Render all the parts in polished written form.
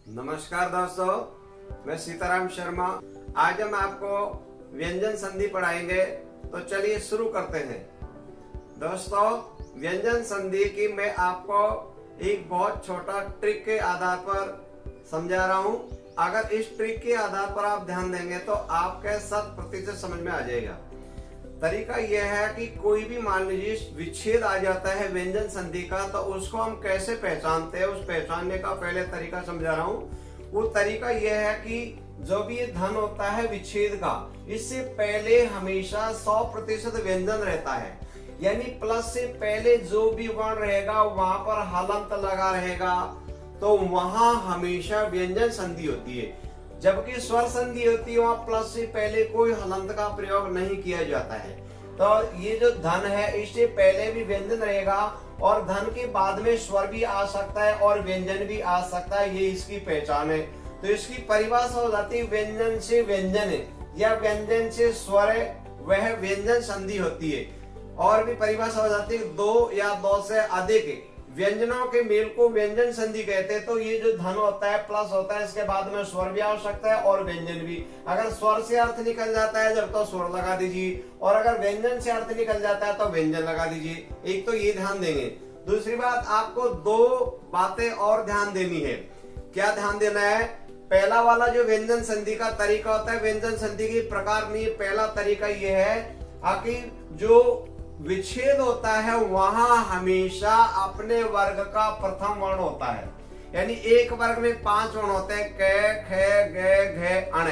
नमस्कार दोस्तों, मैं सीताराम शर्मा। आज हम आपको व्यंजन संधि पढ़ाएंगे, तो चलिए शुरू करते हैं। दोस्तों, व्यंजन संधि की मैं आपको एक बहुत छोटा ट्रिक के आधार पर समझा रहा हूं। अगर इस ट्रिक के आधार पर आप ध्यान देंगे तो आपके 100% समझ में आ जाएगा। तरीका यह है कि कोई भी मान लीजिए विच्छेद आ जाता है व्यंजन संधि का, तो उसको हम कैसे पहचानते हैं, उस पहचानने का पहले तरीका समझा रहा हूँ। वो तरीका यह है कि जो भी ये धन होता है विच्छेद का, इससे पहले हमेशा 100% व्यंजन रहता है। यानी प्लस से पहले जो भी वर्ण रहेगा वहां पर हलंत लगा रहेगा, तो वहां हमेशा व्यंजन संधि होती है। जबकि स्वर संधि होती है वहां प्लस से पहले कोई हलंत का प्रयोग नहीं किया जाता है। तो ये जो धन है इससे पहले भी व्यंजन रहेगा और धन के बाद में स्वर भी आ सकता है और व्यंजन भी आ सकता है। ये इसकी पहचान है। तो इसकी परिभाषा हो जाती है व्यंजन से व्यंजन है या व्यंजन से स्वर है, वह व्यंजन संधि होती है। और भी परिभाषा हो जाती है दो या दो से अधिक व्यंजनों के मेल को व्यंजन संधि कहते हैं। तो ये जो धन होता है प्लस होता है, इसके बाद में स्वर भी आ सकता है और व्यंजन भी। अगर स्वर से अर्थ निकल जाता है जब तो स्वर लगा दीजिए, और अगर व्यंजन से अर्थ निकल जाता है तो व्यंजन लगा दीजिए। एक तो ये ध्यान देंगे। दूसरी बात, आपको दो बातें और ध्यान देनी है। क्या ध्यान देना है? पहला वाला जो व्यंजन संधि का तरीका होता है, व्यंजन संधि के प्रकार में पहला तरीका यह है कि जो विच्छेद होता है वहां हमेशा अपने वर्ग का प्रथम वर्ण होता है। यानी एक वर्ग में 5 वर्ण होते हैं, क, ख, ग, घ, अण।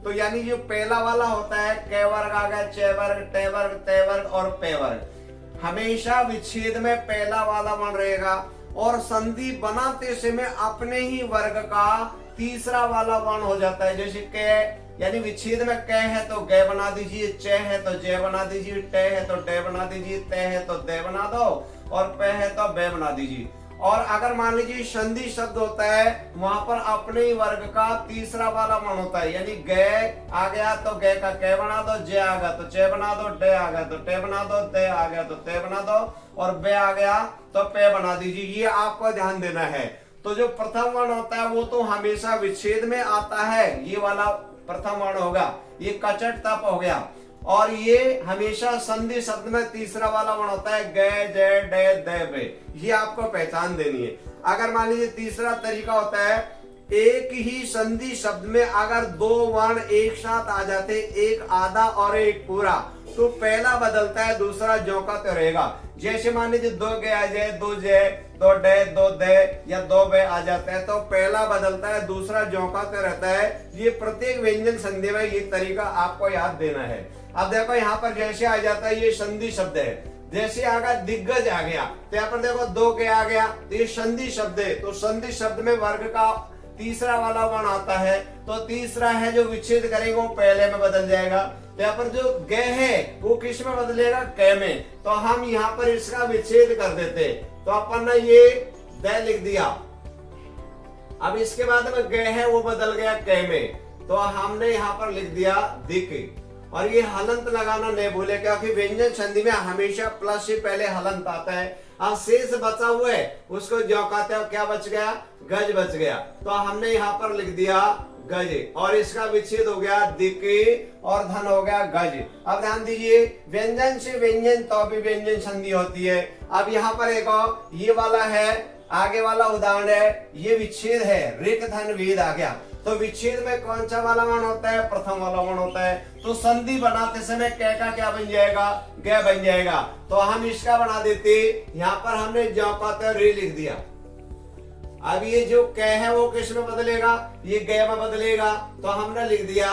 तो यानी जो पहला वाला होता है क वर्ग आ गया, च वर्ग, ट वर्ग, त वर्ग और प वर्ग। हमेशा विच्छेद में पहला वाला वर्ण रहेगा और संधि बनाते समय अपने ही वर्ग का तीसरा वाला वर्ण हो जाता है। जैसे क, यानी विच्छेद में क है तो ग बना दीजिए, च है तो ज बना दीजिए, ट है तो ड बना दीजिए, त है तो द बना दो और प है तो ब बना दीजिए। और अगर मान लीजिए संधि शब्द होता है, वहां पर अपने ही वर्ग का तीसरा वाला वर्ण होता है। यानी ग आ गया तो ग का क बना दो, ज आ गया तो च बना दो, ड आ गया तो ट बना दो, त आ गया तो त बना दो और ब आ गया तो प बना दीजिए। ये आपको ध्यान देना है। तो जो प्रथम वर्ण होता है वो तो हमेशा विच्छेद में आता है, ये वाला प्रथम वर्ण होगा। ये कचट तप हो गया। और ये हमेशा संधि शब्द में तीसरा वाला वर्ण होता है ग, ज, ड, द, ब। ये आपको पहचान देनी है। अगर मान लीजिए तीसरा तरीका होता है, एक ही संधि शब्द में अगर दो वर्ण एक साथ आ जाते, एक आधा और एक पूरा, तो पहला बदलता है, दूसरा ज्यों का त्यों रहेगा। जैसे मान लीजिए दो ग आ जाए, दो ज, दो ड, दो द या दो ब आ जाता है, तो पहला बदलता है, दूसरा ज्यों का त्यों रहता है। ये प्रत्येक व्यंजन संधि में ये तरीका आपको याद देना है। अब देखो यहाँ पर जैसे आ जाता है, ये संधि शब्द है। जैसे आ गया दिग्गज आ गया, तो यहाँ पर देखो दो के आ गया, तो ये संधि शब्द है। तो संधि शब्द में वर्ग का तीसरा वाला वर्ण आता है, तो तीसरा है जो विच्छेद करेंगे वो पहले में बदल जाएगा। तो यहाँ पर जो ग है वो किस में बदलेगा? क में। तो हम यहाँ पर इसका विच्छेद कर देते, तो अपन ने ये द लिख दिया। अब इसके बाद में ग है वो बदल गया क में, तो हमने यहाँ पर लिख दिया दिक। और ये हलंत लगाना नहीं भूले, क्योंकि व्यंजन संधि में हमेशा प्लस से पहले हलंत आता है। अब शेष बचा हुआ है उसको जो कहते हैं, क्या बच गया? गज बच गया। तो हमने यहाँ पर लिख दिया गज, और इसका विच्छेद हो गया दिक और धन हो गया गज। अब ध्यान दीजिए, व्यंजन से व्यंजन तो भी व्यंजन संधि होती है। अब यहाँ पर एक ये वाला है, आगे वाला उदाहरण है, ये विच्छेद है, ऋक धन वेद आ गया। तो विच्छेद में कौन सा वाला वर्ण होता है? प्रथम वाला वर्ण होता है। तो संधि बनाते समय क का क्या बन जाएगा? ग बन जाएगा। तो हम इसका बना देते, यहाँ पर हमने ज्यों का त्यों रे लिख दिया। अब ये जो क है वो किस में बदलेगा? ये ग में बदलेगा, तो हमने लिख दिया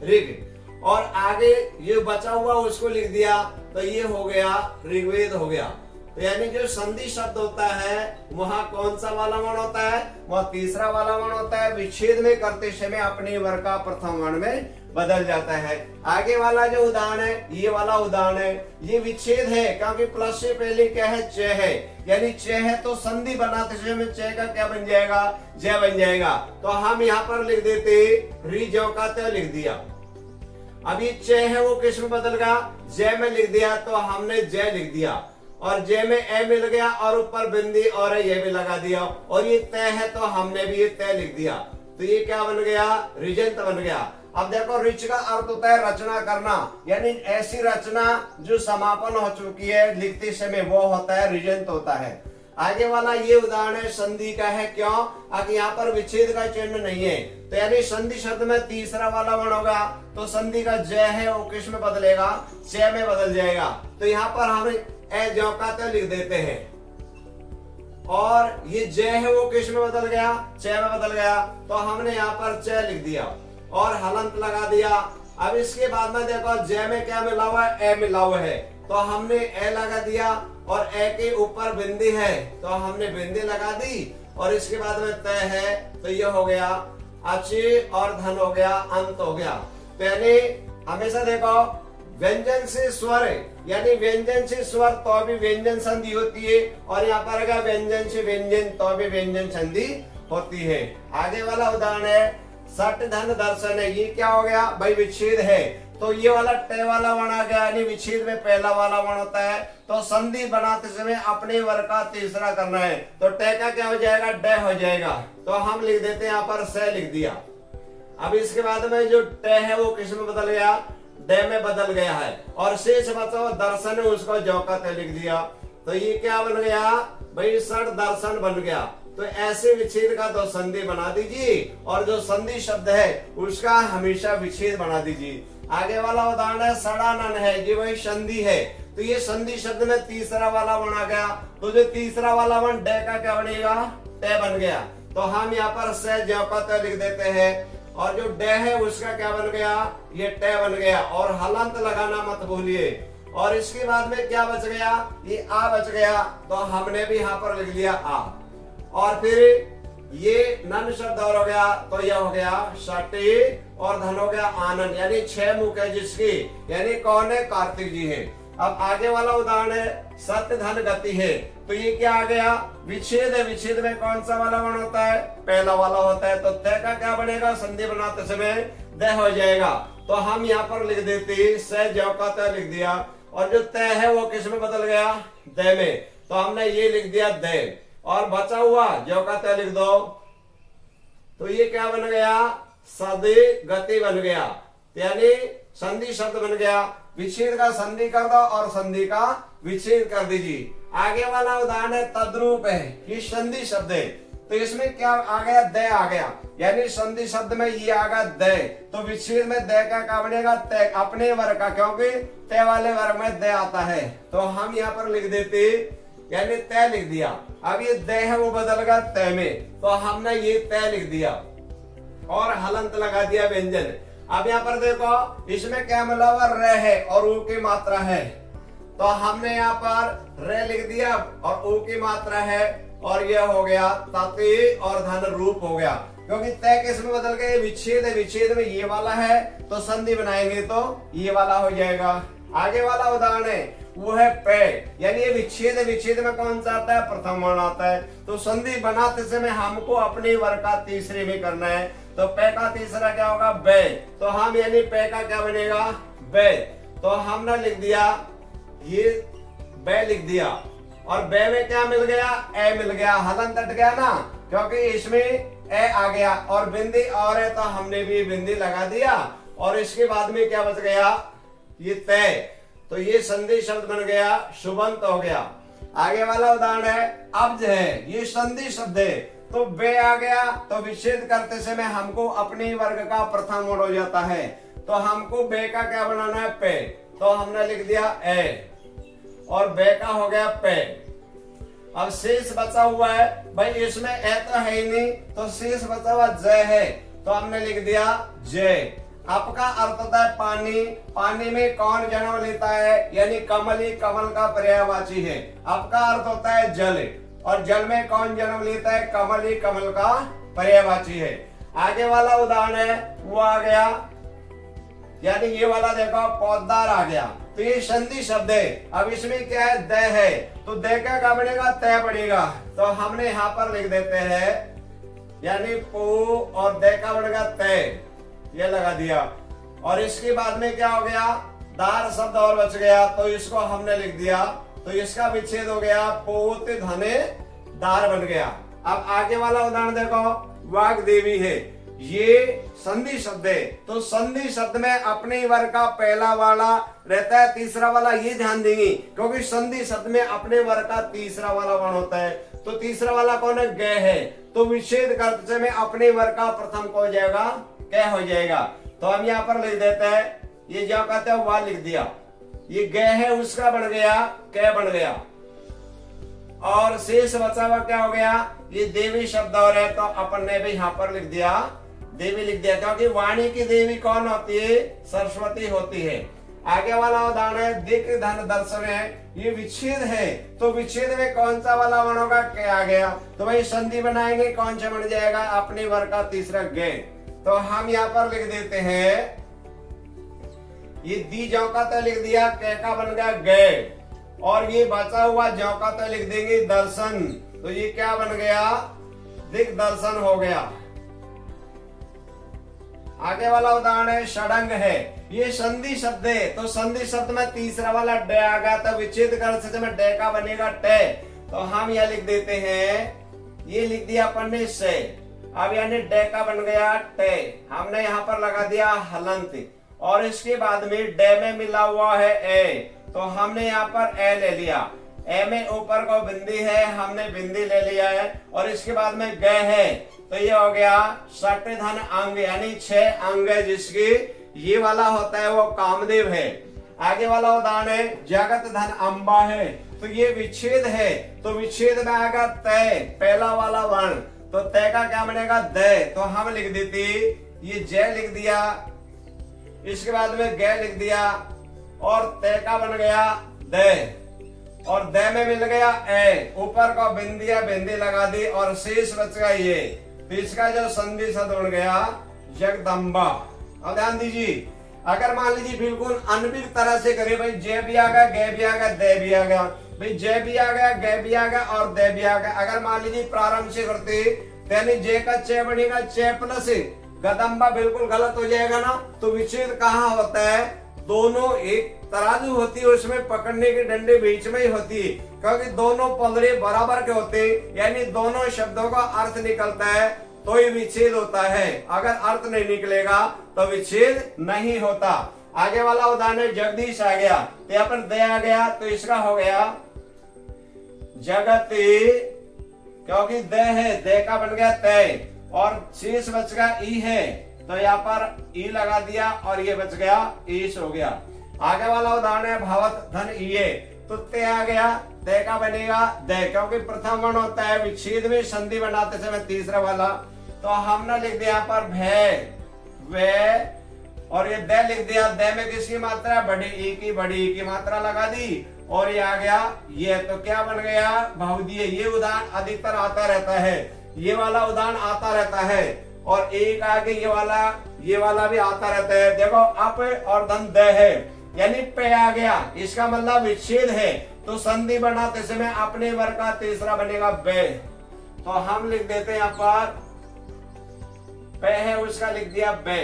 ऋग। और आगे ये बचा हुआ उसको लिख दिया, तो ये हो गया ऋग्वेद हो गया। तो यानी जो संधि शब्द होता है वहां कौन सा वाला वर्ण होता है? वह तीसरा वाला वर्ण होता है। विच्छेद में करते समय अपने वर्ग का प्रथम वर्ण में बदल जाता है। आगे वाला जो उदाहरण है, ये वाला उदाहरण है, ये विच्छेद है, क्योंकि प्लस से पहले क्या है? च है। यानी च है तो संधि बनाते समय च का क्या बन जाएगा? ज बन जाएगा। तो हम यहाँ पर लिख देते रि ज्यों का त्यों लिख दिया। अब ये च है वो किस में बदल गया? ज में लिख दिया, तो हमने ज लिख दिया। और जे में ए मिल गया और ऊपर बिंदी और ये भी लगा दिया और ये तय है तो हमने भी ये तय लिख दिया। तो ये क्या बन गया, ऋजंत बन गया। अब देखो ऋच का अर्थ होता है रचना करना, यानी ऐसी रचना जो समापन हो चुकी है लिखते समय, वो होता है ऋजंत होता है। आगे वाला ये उदाहरण है संधि का है, क्यों, आगे यहाँ पर विच्छेद का चिन्ह नहीं है, तो यानी संधि शब्द में तीसरा वाला वर्ण होगा तो संधि का ज है वो किस में बदलेगा, च में बदल जाएगा। तो यहाँ पर हम ए ज्यों का त्यों लिख देते हैं और ये ज है वो किस में बदल गया, च में बदल गया, तो हमने यहाँ पर च लिख दिया और हलंत लगा दिया। अब इसके बाद में देखो ज में क्या मिला हुआ है, ए मिला हुआ है, तो हमने ए लगा दिया और ए के ऊपर बिंदी है तो हमने बिंदी लगा दी और इसके बाद में तय है तो ये हो गया अचि और धन हो गया, अंत हो गया। तो यानी हमेशा देखो व्यंजन से स्वर यानी व्यंजन से स्वर तो भी व्यंजन संधि होती है और यहाँ पर अगर व्यंजन से व्यंजन तो भी व्यंजन संधि होती है। आगे वाला उदाहरण है सट धन दर्शन है, ये क्या हो गया भाई, विच्छेद है, तो ये वाला टे वाला वर्ण आ गया, यानी विच्छेद में पहला वाला वर्ण होता है, तो संधि बनाते समय अपने वर्ग का तीसरा करना है, तो टे का क्या हो जाएगा, डे हो जाएगा, तो हम लिख देते हैं यहाँ पर से लिख दिया। अब इसके बाद में जो टे है वो किस में बदल गया, डे में बदल गया है और शेष बचा दर्शन है उसको जौ का ते लिख दिया, तो ये क्या बन गया भाई, सट दर्शन बन गया। तो ऐसे विच्छेद का तो संधि बना दीजिए और जो संधि शब्द है उसका हमेशा विच्छेद बना दीजिए। आगे वाला उदाहरण है सड़ानन है, ये वही संधि है, तो ये संधि शब्द में तीसरा वाला वर्ण आ गया, तो जो तीसरा वाला वर्ण डे का क्या बनेगा, टे बन गया, तो हम यहाँ पर से ज्यों का त्यों लिख देते हैं और जो डे है उसका क्या बन गया, ये टे बन गया और हलंत लगाना मत भूलिए। और इसके बाद में क्या बच गया, ये आ बच गया, तो हमने भी यहाँ पर लिख लिया आ, और फिर ये नन शब्द और हो गया तो यह हो गया षटी और धन हो गया आनंद, यानी 6 मुख है जिसकी, यानी कौन है, कार्तिक जी है। अब आगे वाला उदाहरण है सत्य धन गति है, तो ये क्या आ गया, विच्छेद है, विच्छेद में कौन सा वाला वर्ण होता है, पहला वाला होता है, तो तय का क्या बनेगा, संधि बनाते समय दय हो जाएगा, तो हम यहाँ पर लिख देते से ज्यों का त्यों लिख दिया और जो तय है वो किस में बदल गया, दय में, तो हमने ये लिख दिया दय और बचा हुआ ज्यों का त्यों लिख दो, तो ये क्या बन गया, सदी गति बन गया, यानी संधि शब्द बन गया। विच्छेद का संधि कर दो और संधि का विच्छेद कर दीजिए। आगे वाला उदाहरण है तद्रूप है, ये संधि शब्द है, तो इसमें क्या आ गया, दय आ गया, यानी संधि शब्द में ये आ गया दय, तो विच्छेद में दय का क्या बनेगा, तय, अपने वर्ग का, क्योंकि तय वाले वर्ग में दय आता है, तो हम यहाँ पर लिख देते यानी तय लिख दिया। अब ये दय है वो बदल गया तय में, तो हमने ये तय लिख दिया और हलंत लगा दिया व्यंजन। अब यहाँ पर देखो इसमें क्या मिला हुआ, र है और ऊ की मात्रा है, तो हमने यहाँ पर र लिख दिया और ऊ की मात्रा है और यह हो गया तति और धन रूप हो गया, क्योंकि तय किस में बदल गया, विच्छेद है, विच्छेद में ये वाला है तो संधि बनाएंगे तो ये वाला हो जाएगा। आगे वाला उदाहरण है वो है पे, यानी ये विच्छेद है, विच्छेद में कौन सा आता है, प्रथम वर्ण आता है, तो संधि बनाते समय हमको अपने वर्ग का तीसरे में करना है, तो पे का तीसरा क्या होगा, बे, तो हम यानी पे का क्या बनेगा, बे, तो हमने लिख दिया ये बे लिख दिया और बे में क्या मिल गया, ए मिल गया, हलंत हट गया ना, क्योंकि इसमें ए आ गया और बिंदी और है तो हमने भी बिंदी लगा दिया और इसके बाद में क्या बच गया, ये तय, तो ये संधि शब्द बन गया, शुभंत हो गया। आगे वाला उदाहरण है अब्ज है, ये संधि शब्द है, तो बे आ गया तो विच्छेद करते समय हमको अपने वर्ग का प्रथम वर्ण हो जाता है, तो हमको बे का क्या बनाना है, पे, तो हमने लिख दिया ए और बे का हो गया पे। अब शेष बचा हुआ है भाई, इसमें ए तो है ही नहीं, तो शेष बचा हुआ जय है, तो हमने लिख दिया जय। आपका अर्थ होता है पानी, पानी में कौन जन्म लेता है, यानी कमल ही कमल का पर्यायवाची है। आपका अर्थ होता है जल और जल में कौन जन्म लेता है, कमल ही कमल का पर्यायवाची है। आगे वाला उदाहरण है वो आ गया, यानी ये वाला देखो पौधार आ गया, तो ये संधि शब्द है। अब इसमें क्या है, दय है, तो दय का क्या बनेगा, तय बनेगा, तो हमने यहाँ पर लिख देते हैं यानी पू और दय का बनेगा तय, ये लगा दिया और इसके बाद में क्या हो गया, दार शब्द और बच गया, तो इसको हमने लिख दिया तो इसका विच्छेद हो गया पोत धने दार बन गया। अब आगे वाला उदाहरण देखो, वाग्देवी है, ये संधि शब्द है, तो संधि शब्द में अपने वर्ग का पहला वाला रहता है, तीसरा वाला ये ध्यान देंगे क्योंकि संधि शब्द में अपने वर्ग का तीसरा वाला वर्ण होता है। तो तीसरा वाला कौन है? ग है। तो विच्छेद करते में अपने वर्ग का प्रथम कौन हो जाएगा? क हो जाएगा। तो हम यहाँ पर लिख देते हैं, ये जो कहते हैं वह लिख दिया, ये ग है उसका बन गया क बन गया, और शेष बचा हुआ क्या हो गया? ये देवी शब्द और है, तो अपन ने भी यहाँ पर लिख दिया देवी लिख दिया, क्योंकि वाणी की देवी कौन होती है? सरस्वती होती है। आगे वाला उदाहरण है दिक धन दर्शन है, ये विच्छेद है, तो विच्छेद में कौन सा वाला वर्ण होगा? क्या आ गया, तो भाई संधि बनाएंगे, कौन सा बन जाएगा? अपने वर्ग का तीसरा गे। तो हम यहाँ पर लिख देते हैं, ये दी जौका तो लिख दिया, कै का बन गया गे, और ये बचा हुआ जौका तो लिख देंगे दर्शन, तो ये क्या बन गया? दिक दर्शन हो गया। आगे वाला उदाहरण है षडंग है, ये संधि शब्द है, तो संधि शब्द में तीसरा वाला ड आ गया, तो विच्छेद कर में ड का बनेगा ट, तो हम यह लिख देते हैं, ये लिख दिया अपन ने से, अब यानी ड का बन गया ट, हमने यहाँ पर लगा दिया हलंत, और इसके बाद में ड में मिला हुआ है ए, तो हमने यहाँ पर ए ले लिया, ए में ऊपर को बिंदी है, हमने बिंदी ले लिया है, और इसके बाद में ग है, तो ये हो गया षट धन अंग, यानी 6 अंग है, जिसकी ये वाला होता है वो कामदेव है। आगे वाला उदाहरण है जगत धन अंबा है, तो ये विच्छेद है, तो विच्छेद में आएगा तय, पहला वाला वर्ण, तो तय का क्या बनेगा? द, तो हम लिख देते, ये जय लिख दिया, इसके बाद में ग लिख दिया, और तय का बन गया द, और द में मिल गया ए, ऊपर को बिंदी लगा दी, और शेष बच गया ये, तो इसका जो संधि शब्द बन गया जगदम्बा। अब ध्यान दीजिए, अगर मान लीजिए बिल्कुल अनभिज्ञ तरह से करें, भाई जय भी आ गया, ग भी आ गया, द भी आ गया, भाई जय भी आ गया, ग भी आ गया, और द भी आ गया। अगर मान लीजिए प्रारंभ से करते, यानी जय का च बनेगा च प्लस गदम्बा, बिल्कुल गलत हो जाएगा ना। तो विच्छेद कहाँ होता है? दोनों एक तराजू होती है, उसमें पकड़ने की डंडे बीच में ही होती है, क्योंकि दोनों पलड़े बराबर के होते हैं, यानी दोनों शब्दों का अर्थ निकलता है तो ही विच्छेद होता है, अगर अर्थ नहीं निकलेगा तो विच्छेद नहीं होता। आगे वाला उदाहरण है जगदीश आ गया, तो यहाँ पर दया आ गया, तो इसका हो गया जगती, क्योंकि द है, द का बन गया तय, और शेष बच गया ई है, तो यहाँ पर ई लगा दिया, और ये बच गया ईश हो गया। आगे वाला उदाहरण है भावत धन ये, तो ते आ गया, ते का बनेगा द, क्योंकि प्रथम वर्ण होता है, विच्छेद में संधि बनाते समय तीसरा वाला, तो हमने लिख दिया यहाँ पर भय वे, और ये द लिख दिया, द में किसकी मात्रा? बड़ी ई की, बड़ी ई की मात्रा लगा दी, और ये आ गया ये, तो क्या बन गया? बहुदीय। ये उदाहरण अधिकतर आता रहता है, ये वाला उदाहरण आता रहता है, और एक आगे ये वाला भी आता रहता है। देखो अप और धन द है, यानी पे आ गया, इसका मतलब विच्छेद है, तो संधि बनाते समय अपने वर्ग का तीसरा बनेगा बे, तो हम लिख देते हैं यहाँ पर पे है, उसका लिख दिया बे,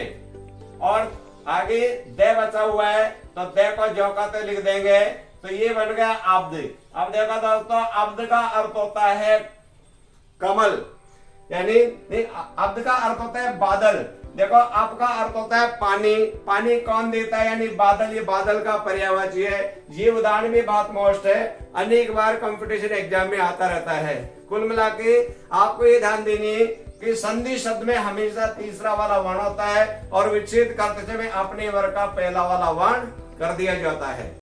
और आगे द बचा हुआ है, तो द को जौकाते लिख देंगे, तो ये बन गया अब्द। अब देखो दोस्तों, अब्द का अर्थ होता है कमल, यानी अब्द का अर्थ होता है बादल। देखो अब का अर्थ होता है पानी, पानी कौन देता है? यानी बादल, ये बादल का पर्यायवाची है। ये उदाहरण भी बहुत मोस्ट है, अनेक बार कंपटीशन एग्जाम में आता रहता है। कुल मिला के आपको ये ध्यान देनी है कि संधि शब्द में हमेशा तीसरा वाला वर्ण होता है, और विच्छेद करते समय अपने वर्ग का पहला वाला वर्ण कर दिया जाता है।